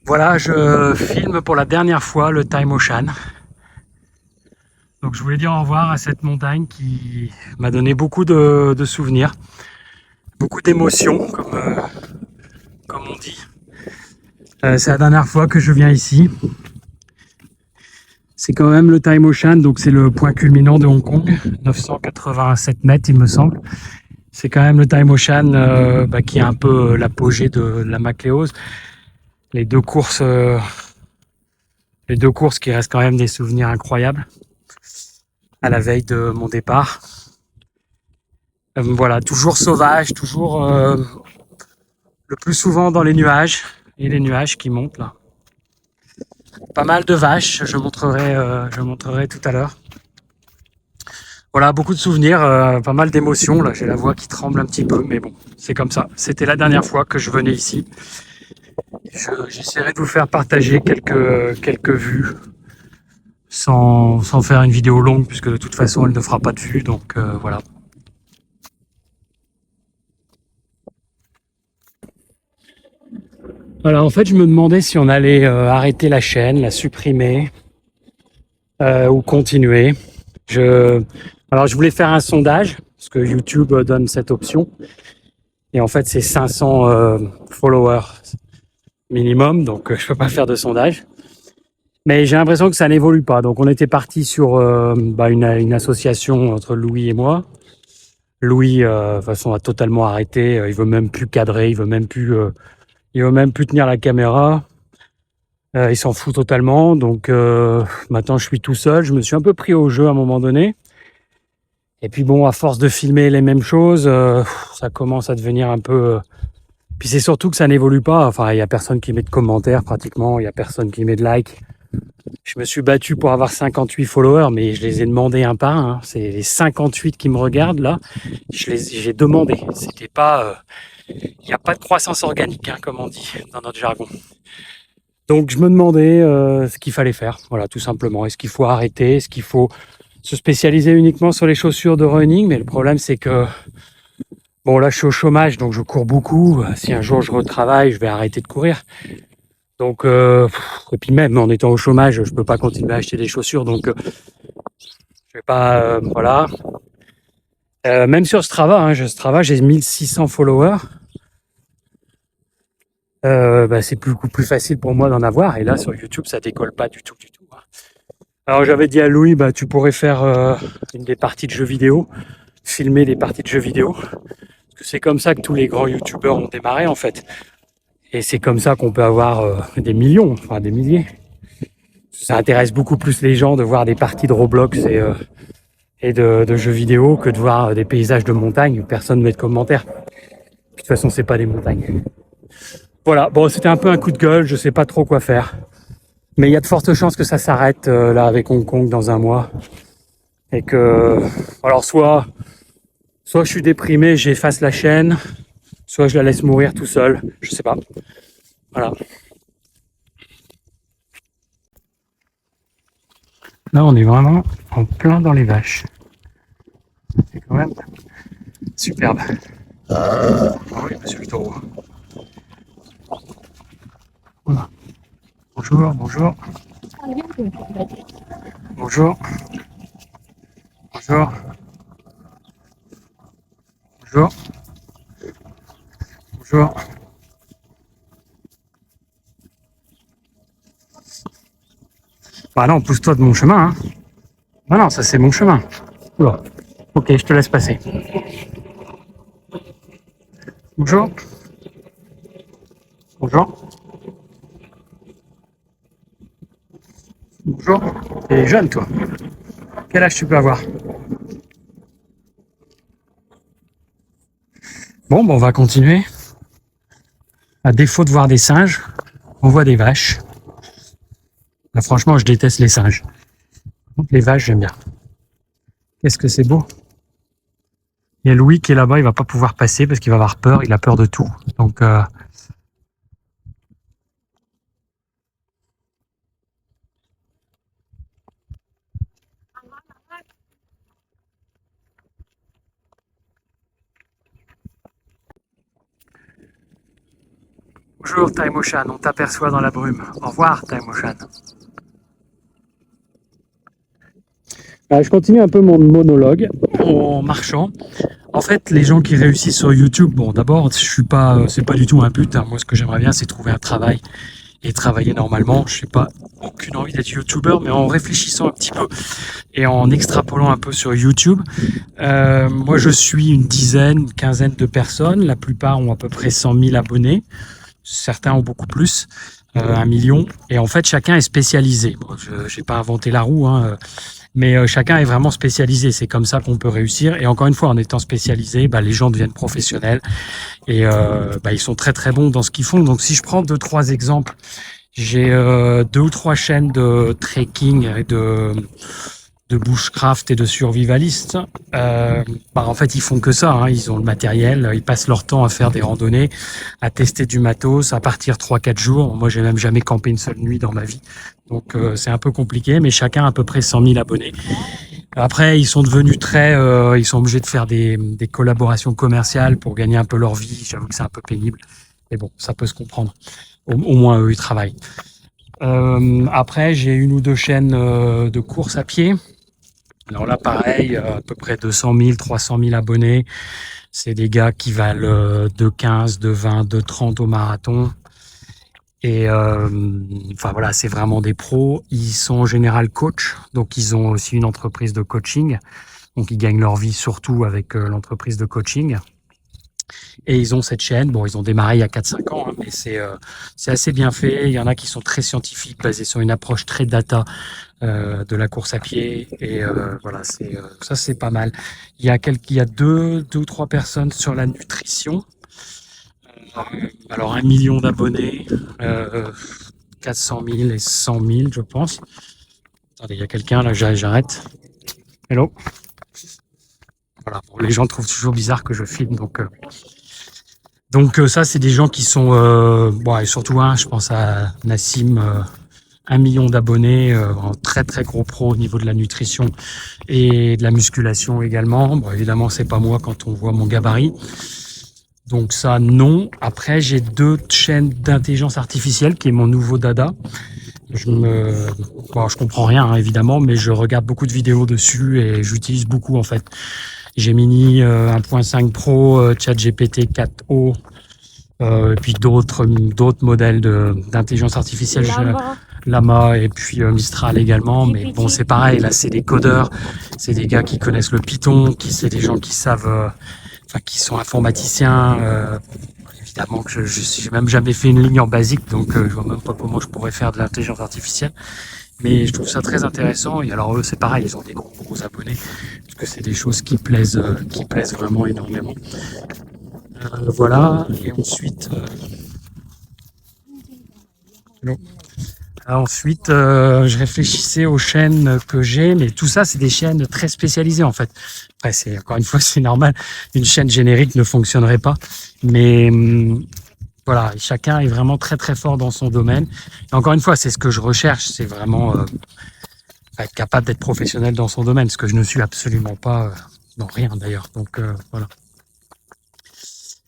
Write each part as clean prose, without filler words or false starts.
Voilà, je filme pour la dernière fois le Time Ocean. Donc je voulais dire au revoir à cette montagne qui m'a donné beaucoup de souvenirs, beaucoup d'émotions, comme on dit. C'est la dernière fois que je viens ici. C'est quand même le Time Ocean, donc c'est le point culminant de Hong Kong, 987 mètres il me semble. C'est quand même le Time Ocean qui est un peu l'apogée de la Macléose. Les deux courses, euh, les deux courses qui restent quand même des souvenirs incroyables à la veille de mon départ. Voilà, toujours sauvage, toujours le plus souvent dans les nuages, et les nuages qui montent là. Pas mal de vaches, je montrerai tout à l'heure. Voilà, beaucoup de souvenirs, pas mal d'émotions. Là, j'ai la voix qui tremble un petit peu, mais bon, c'est comme ça. C'était la dernière fois que je venais ici. J'essaierai de vous faire partager quelques vues sans faire une vidéo longue, puisque de toute façon, elle ne fera pas de vues. Donc voilà. Voilà, en fait, je me demandais si on allait arrêter la chaîne, la supprimer ou continuer. Je, alors, je voulais faire un sondage, parce que YouTube donne cette option. Et en fait, c'est 500 followers minimum, donc je peux pas faire de sondage. Mais j'ai l'impression que ça n'évolue pas. Donc, on était parti sur une association entre Louis et moi. Louis, de toute façon, a totalement arrêté. Il veut même plus cadrer, il veut même plus tenir la caméra. Il s'en fout totalement. Donc, maintenant, je suis tout seul. Je me suis un peu pris au jeu à un moment donné. Et puis bon, à force de filmer les mêmes choses, ça commence à devenir un peu. Puis c'est surtout que ça n'évolue pas. Enfin, il y a personne qui met de commentaires pratiquement. Il y a personne qui met de likes. Je me suis battu pour avoir 58 followers, mais je les ai demandés un par un. C'est les 58 qui me regardent là. J'ai demandé. C'était pas. Il n'y a pas de croissance organique, hein, comme on dit dans notre jargon. Donc je me demandais ce qu'il fallait faire. Voilà, tout simplement. Est-ce qu'il faut arrêter? Est-ce qu'il faut se spécialiser uniquement sur les chaussures de running? Mais le problème, c'est que bon, là, je suis au chômage, donc je cours beaucoup. Si un jour je retravaille, je vais arrêter de courir. Donc, et puis même en étant au chômage, je peux pas continuer à acheter des chaussures, donc je vais pas, voilà. Même sur Strava, hein, Strava, j'ai 1600 followers. C'est beaucoup plus facile pour moi d'en avoir. Et là, sur YouTube, ça décolle pas du tout, du tout. Alors, j'avais dit à Louis, tu pourrais faire une des parties de jeux vidéo, filmer des parties de jeux vidéo. Parce que c'est comme ça que tous les grands YouTubeurs ont démarré, en fait. Et c'est comme ça qu'on peut avoir des millions, enfin des milliers. Ça intéresse beaucoup plus les gens de voir des parties de Roblox et de jeux vidéo que de voir des paysages de montagne où personne ne met de commentaires. De toute façon, c'est pas des montagnes. Voilà, bon, c'était un peu un coup de gueule, je sais pas trop quoi faire. Mais il y a de fortes chances que ça s'arrête là avec Hong Kong dans un mois. Et que, alors soit je suis déprimé, j'efface la chaîne, soit je la laisse mourir tout seul, je sais pas. Voilà. Là, on est vraiment en plein dans les vaches. C'est quand même superbe. Ah oui, monsieur le taureau. Voilà. Bonjour, bonjour, bonjour, bonjour, bonjour, bonjour. Bah non, pousse-toi de mon chemin, hein. Ah non, ça c'est mon chemin. Oula. Ok, je te laisse passer. Bonjour, bonjour, bonjour. T'es jeune, toi. Quel âge tu peux avoir? Bon, on va continuer. À défaut de voir des singes, on voit des vaches. Là, franchement, je déteste les singes. Donc, les vaches, j'aime bien. Qu'est-ce que c'est beau. Il y a Louis qui est là-bas, il va pas pouvoir passer parce qu'il va avoir peur, il a peur de tout. Donc, Bonjour Time Ocean, on t'aperçoit dans la brume. Au revoir Time Ocean. Je continue un peu mon monologue en marchant. En fait, les gens qui réussissent sur YouTube, bon, d'abord, je suis pas, c'est pas du tout un but. Moi, ce que j'aimerais bien, c'est trouver un travail et travailler normalement. Je n'ai pas aucune envie d'être YouTuber, mais en réfléchissant un petit peu et en extrapolant un peu sur YouTube, moi, je suis une dizaine, une quinzaine de personnes. La plupart ont à peu près 100 000 abonnés. Certains ont beaucoup plus, 1 million. Et en fait, chacun est spécialisé. Bon, je n'ai pas inventé la roue, hein, mais chacun est vraiment spécialisé. C'est comme ça qu'on peut réussir. Et encore une fois, en étant spécialisé, les gens deviennent professionnels et ils sont très très bons dans ce qu'ils font. Donc, si je prends 2-3 exemples, j'ai 2 ou 3 chaînes de trekking et de bushcraft et de survivalistes. En fait, ils font que ça, hein. Ils ont le matériel, ils passent leur temps à faire des randonnées, à tester du matos, à partir 3-4 jours. Moi, j'ai même jamais campé une seule nuit dans ma vie. Donc, c'est un peu compliqué, mais chacun a à peu près 100 000 abonnés. Après, ils sont devenus ils sont obligés de faire des collaborations commerciales pour gagner un peu leur vie. J'avoue que c'est un peu pénible. Mais bon, ça peut se comprendre. Au moins, eux, ils travaillent. Après, j'ai 1 ou 2 chaînes de course à pied. Alors là, pareil, à peu près 200 000, 300 000 abonnés. C'est des gars qui valent de 15, de 20, de 30 au marathon. Et voilà, c'est vraiment des pros. Ils sont en général coach, donc ils ont aussi une entreprise de coaching. Donc ils gagnent leur vie surtout avec l'entreprise de coaching. Et ils ont cette chaîne. Bon, ils ont démarré il y a 4-5 ans, hein, mais c'est assez bien fait. Il y en a qui sont très scientifiques, basés sur une approche très data de la course à pied. Et voilà, ça c'est pas mal. Il y a 2 ou 3 personnes sur la nutrition. Alors 1 million d'abonnés, 400 000 et 100 000, je pense. Attendez, il y a quelqu'un là, j'arrête. Hello. Voilà, bon, les gens trouvent toujours bizarre que je filme, donc ça, c'est des gens qui sont, et surtout je pense à Nassim, 1 million d'abonnés, un très très gros pro au niveau de la nutrition et de la musculation également. Bon, évidemment, c'est pas moi quand on voit mon gabarit. Donc ça, non. Après, j'ai 2 chaînes d'intelligence artificielle qui est mon nouveau dada. Je comprends rien, hein, évidemment, mais je regarde beaucoup de vidéos dessus et j'utilise beaucoup en fait. Gemini 1.5 Pro, ChatGPT 4o, et puis d'autres modèles d'intelligence artificielle, Llama et puis Mistral également. Mais bon, c'est pareil, là c'est des codeurs, c'est des gars qui connaissent le Python, c'est des gens qui savent, qui sont informaticiens. Évidemment que je n'ai même jamais fait une ligne en basique, donc je vois même pas comment je pourrais faire de l'intelligence artificielle. Mais je trouve ça très intéressant. Et alors eux, c'est pareil, ils ont des gros abonnés, parce que c'est des choses qui plaisent vraiment énormément. Voilà. Et ensuite, je réfléchissais aux chaînes que j'ai, mais tout ça, c'est des chaînes très spécialisées en fait. Après, encore une fois, c'est normal. Une chaîne générique ne fonctionnerait pas, mais voilà, chacun est vraiment très très fort dans son domaine. Et encore une fois, c'est ce que je recherche, c'est vraiment être capable d'être professionnel dans son domaine, ce que je ne suis absolument pas dans rien d'ailleurs. Donc voilà.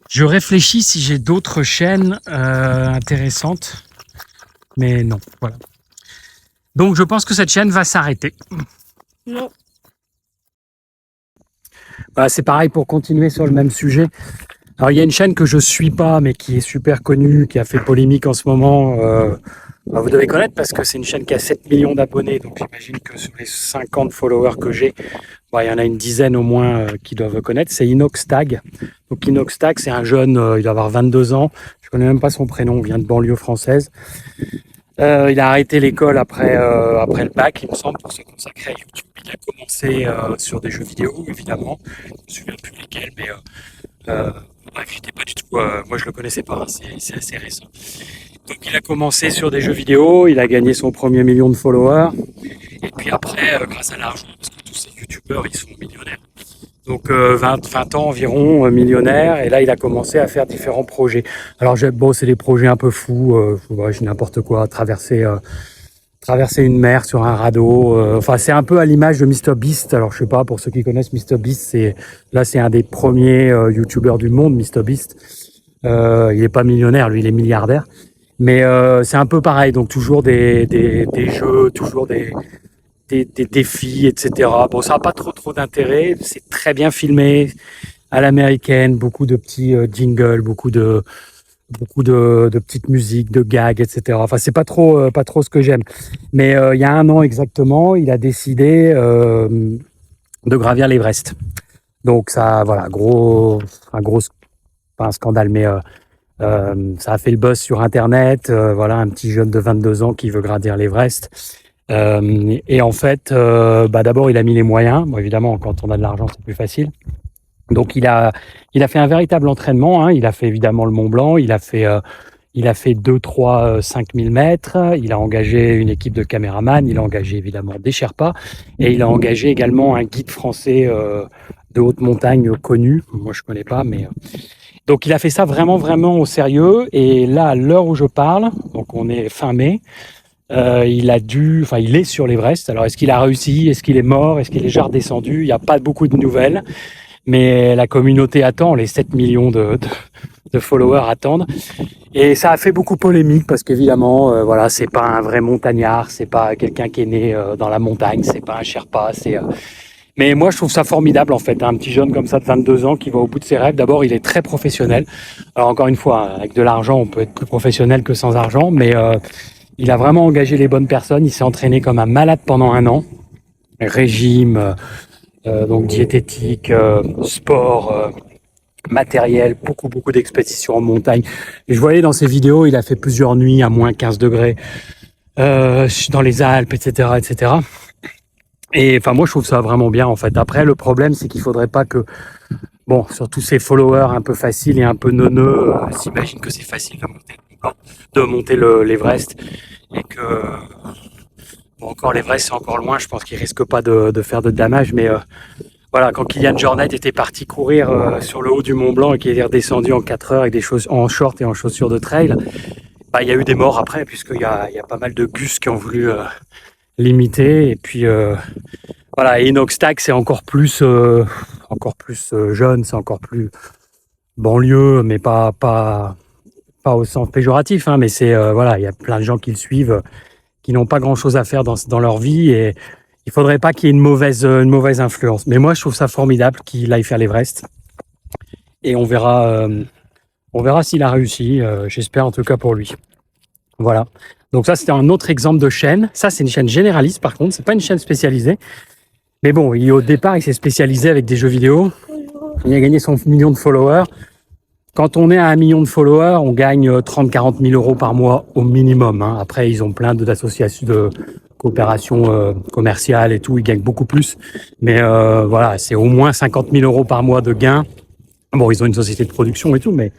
Je réfléchis si j'ai d'autres chaînes intéressantes, mais non, voilà. Donc je pense que cette chaîne va s'arrêter. Non. C'est pareil pour continuer sur le même sujet. Alors il y a une chaîne que je suis pas, mais qui est super connue, qui a fait polémique en ce moment. Vous devez connaître parce que c'est une chaîne qui a 7 millions d'abonnés. Donc j'imagine que sur les 50 followers que j'ai, il y en a une dizaine au moins qui doivent connaître. C'est Inoxtag. Donc Inoxtag, c'est un jeune, il doit avoir 22 ans. Je connais même pas son prénom, il vient de banlieue française. Il a arrêté l'école après le bac, il me semble, pour se consacrer à YouTube. Il a commencé sur des jeux vidéo, évidemment. Je me souviens plus lesquels, mais bref, j'étais pas du tout. Moi, je le connaissais pas. C'est assez récent. Donc, il a commencé sur des jeux vidéo. Il a gagné son premier million de followers. Et puis après, grâce à l'argent, parce que tous ces YouTubeurs, ils sont millionnaires. Donc 20 ans environ, millionnaire, et là il a commencé à faire différents projets. Alors c'est des projets un peu fous, n'importe quoi, traverser une mer sur un radeau. C'est un peu à l'image de MrBeast. Alors je sais pas, pour ceux qui connaissent MrBeast, c'est un des premiers YouTubeurs du monde, MrBeast. Il est pas millionnaire, lui, il est milliardaire. Mais c'est un peu pareil, donc toujours des jeux, toujours des défis, etc. Bon, ça n'a pas trop d'intérêt. C'est très bien filmé, à l'américaine, beaucoup de petits jingles, beaucoup de petites musiques, de gags, etc. Enfin, c'est pas trop ce que j'aime. Mais il y a un an exactement, il a décidé de gravir l'Everest. Donc ça, voilà, pas un scandale, mais ça a fait le buzz sur Internet. Voilà, un petit jeune de 22 ans qui veut gravir l'Everest. Et en fait, d'abord, il a mis les moyens. Bon, évidemment, quand on a de l'argent, c'est plus facile. Donc, il a fait un véritable entraînement. Hein. Il a fait évidemment le Mont Blanc. Il a fait 2, 3, 5 000 mètres. Il a engagé une équipe de caméramans. Il a engagé évidemment des Sherpas. Et il a engagé également un guide français de haute montagne connu. Moi, je connais pas, mais donc il a fait ça vraiment au sérieux. Et là, à l'heure où je parle, donc on est fin mai, il est sur l'Everest. Alors, est-ce qu'il a réussi? Est-ce qu'il est mort? Est-ce qu'il est déjà redescendu? Il n'y a pas beaucoup de nouvelles, mais la communauté attend, les 7 millions de followers attendent. Et ça a fait beaucoup polémique parce qu'évidemment, voilà, c'est pas un vrai montagnard, c'est pas quelqu'un qui est né dans la montagne, c'est pas un Sherpa, mais moi, je trouve ça formidable, en fait, un petit jeune comme ça de 22 ans qui va au bout de ses rêves. D'abord, il est très professionnel. Alors, encore une fois, avec de l'argent, on peut être plus professionnel que sans argent, mais il a vraiment engagé les bonnes personnes. Il s'est entraîné comme un malade pendant un an. Régime, donc diététique, sport, matériel, beaucoup d'expéditions en montagne. Et je voyais dans ses vidéos, il a fait plusieurs nuits à moins 15 degrés dans les Alpes, etc., etc. Et enfin, moi, je trouve ça vraiment bien, en fait. Après, le problème, c'est qu'il faudrait pas que, bon, surtout ces followers un peu faciles et un peu neuneux s'imaginent que c'est facile de monter l'Everest et que, bon, encore l'Everest, c'est encore loin. Je pense qu'il risque pas de faire de dommages, mais voilà, quand Kylian Jornet était parti courir sur le haut du Mont Blanc et qu'il est redescendu en 4 heures avec des choses en short et en chaussures de trail, bah, il y a eu des morts après, puisqu'il y a pas mal de gus qui ont voulu l'imiter. Et puis, voilà, et Inoxtag, c'est encore plus jeune, c'est encore plus banlieue, mais pas au sens péjoratif, hein, mais c'est, voilà, il y a plein de gens qui le suivent, qui n'ont pas grand-chose à faire dans leur vie, et il faudrait pas qu'il y ait une mauvaise influence. Mais moi, je trouve ça formidable qu'il aille faire l'Everest, et on verra s'il a réussi. J'espère en tout cas pour lui. Voilà. Donc ça, c'était un autre exemple de chaîne. Ça, c'est une chaîne généraliste, par contre, c'est pas une chaîne spécialisée. Mais bon, au départ, il s'est spécialisé avec des jeux vidéo. Il a gagné son million de followers. Quand on est à 1 million de followers, on gagne 30-40 000 euros par mois au minimum. Hein. Après, ils ont plein d'associations de coopération commerciale et tout. Ils gagnent beaucoup plus. Mais voilà, c'est au moins 50 000 euros par mois de gains. Bon, ils ont une société de production et tout, mais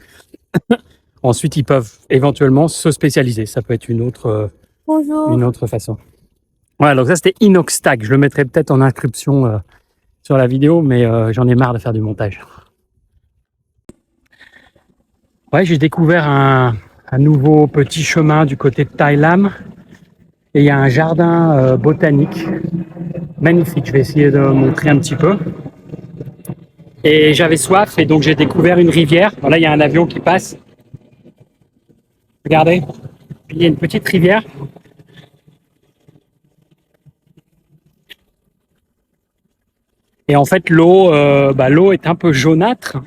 ensuite, ils peuvent éventuellement se spécialiser. Ça peut être une autre façon. Voilà, donc ça, c'était Inoxtag. Je le mettrai peut-être en inscription sur la vidéo, mais j'en ai marre de faire du montage. Ouais, j'ai découvert un nouveau petit chemin du côté de Thailam, et il y a un jardin botanique magnifique. Je vais essayer de montrer un petit peu. Et j'avais soif, et donc j'ai découvert une rivière. Bon, là, il y a un avion qui passe. Regardez, il y a une petite rivière. Et en fait, l'eau est un peu jaunâtre,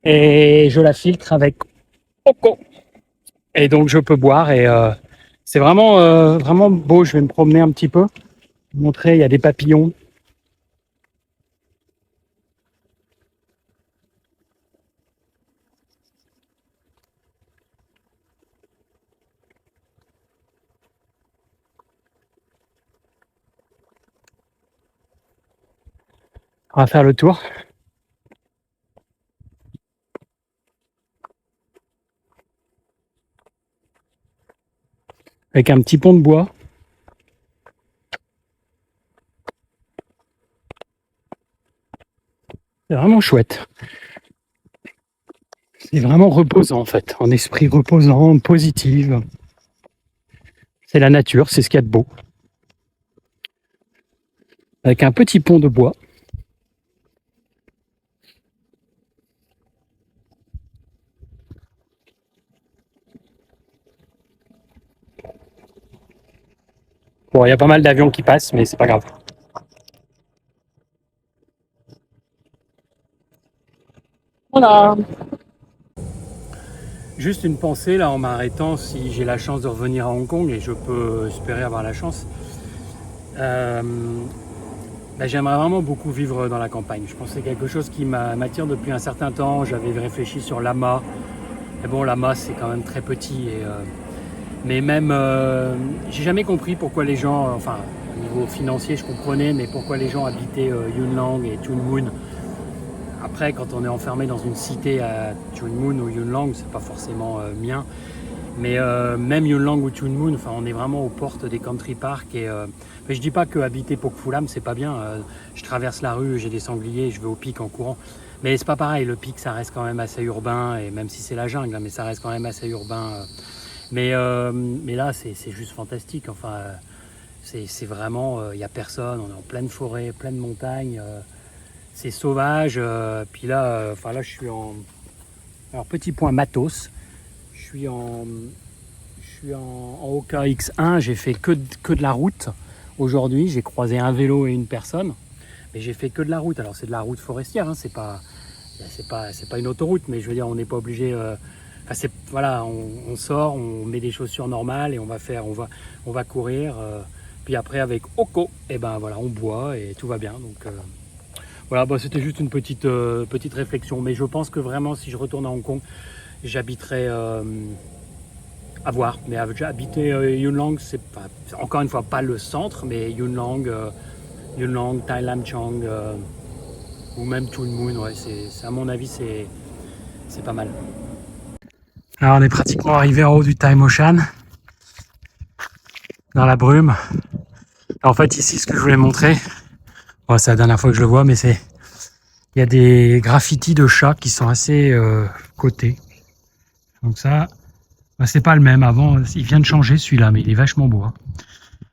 et je la filtre avec Coco. Et donc, je peux boire, et c'est vraiment beau. Je vais me promener un petit peu, vous montrer. Il y a des papillons. On va faire le tour. Avec un petit pont de bois. C'est vraiment chouette. C'est vraiment reposant, en fait. En esprit reposant, positive. C'est la nature, c'est ce qu'il y a de beau. Avec un petit pont de bois. Bon, il y a pas mal d'avions qui passent, mais c'est pas grave. Voilà. Juste une pensée là en m'arrêtant, si j'ai la chance de revenir à Hong Kong, et je peux espérer avoir la chance. J'aimerais vraiment beaucoup vivre dans la campagne. Je pense que c'est quelque chose qui m'attire depuis un certain temps. J'avais réfléchi sur Lama. Mais bon, Lama, c'est quand même très petit. Mais même, j'ai jamais compris pourquoi les gens, enfin, au niveau financier, je comprenais, mais pourquoi les gens habitaient Yunnan et Tuen Mun. Après, quand on est enfermé dans une cité à Tuen Mun ou Yunnan, c'est pas forcément mien. Mais même Yunnan ou Tuen Mun, enfin, on est vraiment aux portes des country parks. Mais je dis pas que habiter Pokfulam, c'est pas bien. Je traverse la rue, j'ai des sangliers, je vais au pic en courant. Mais c'est pas pareil, le pic, ça reste quand même assez urbain, et même si c'est la jungle, mais ça reste quand même assez urbain. Mais là, c'est juste fantastique. Enfin, c'est vraiment, il n'y a personne, on est en pleine forêt, pleine montagne. C'est sauvage. Puis là, enfin là, je suis en... Alors, petit point matos. Je suis en Oka X1, j'ai fait que de la route. Aujourd'hui, j'ai croisé un vélo et une personne, mais j'ai fait que de la route. Alors c'est de la route forestière, hein, c'est pas une autoroute, mais je veux dire, on n'est pas obligé. Voilà, on sort, on met des chaussures normales et on va courir. Puis après avec Oko, et ben voilà, on boit et tout va bien. Donc voilà, c'était juste une petite réflexion, mais je pense que vraiment, si je retourne à Hong Kong, j'habiterai. À voir, mais habiter Yunnan, c'est pas, encore une fois pas le centre, mais Yunnan, Tai Lam Chang ou même Tuen Mun, ouais, c'est à mon avis c'est pas mal. Alors on est pratiquement arrivé en haut du Time Ocean, dans la brume. En fait ici ce que je voulais montrer, bon, c'est la dernière fois que je le vois, mais il y a des graffitis de chats qui sont assez cotés. Donc ça, c'est pas le même. Avant, il vient de changer celui-là, mais il est vachement beau. Hein.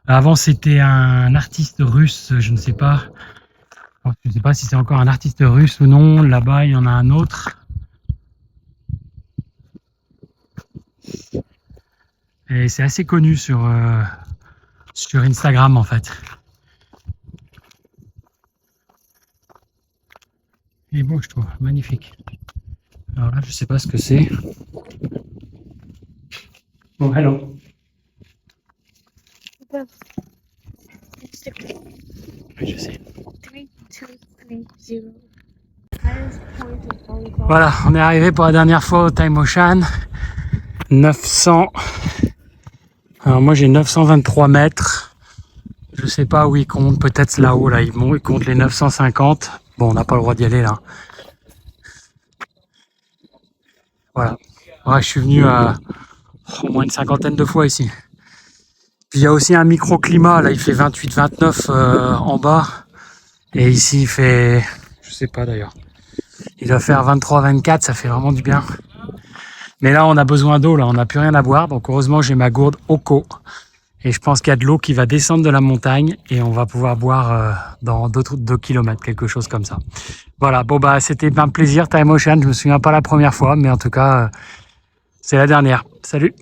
Avant, c'était un artiste russe, je ne sais pas si c'est encore un artiste russe ou non. Là-bas, il y en a un autre. Et c'est assez connu sur Instagram, en fait. Il est beau, je trouve. Magnifique. Alors là, je sais pas ce que c'est. Oh, hello. Oui, je sais. 3, 2, 3, 0. Voilà, on est arrivé pour la dernière fois au Time Ocean. 900. Alors moi j'ai 923 mètres. Je sais pas où ils comptent, peut-être là-haut, là, ils comptent les 950. Bon, on n'a pas le droit d'y aller là. Voilà. Ouais, je suis venu au moins une cinquantaine de fois ici. Puis il y a aussi un microclimat, là il fait 28-29 en bas. Et ici il fait, je sais pas d'ailleurs, il doit faire 23-24, ça fait vraiment du bien. Mais là on a besoin d'eau, là on n'a plus rien à boire, donc heureusement j'ai ma gourde Oko. Et je pense qu'il y a de l'eau qui va descendre de la montagne et on va pouvoir boire dans 2 kilomètres, quelque chose comme ça. Voilà, bon c'était un plaisir, Time Ocean, je me souviens pas la première fois, mais en tout cas c'est la dernière. Salut!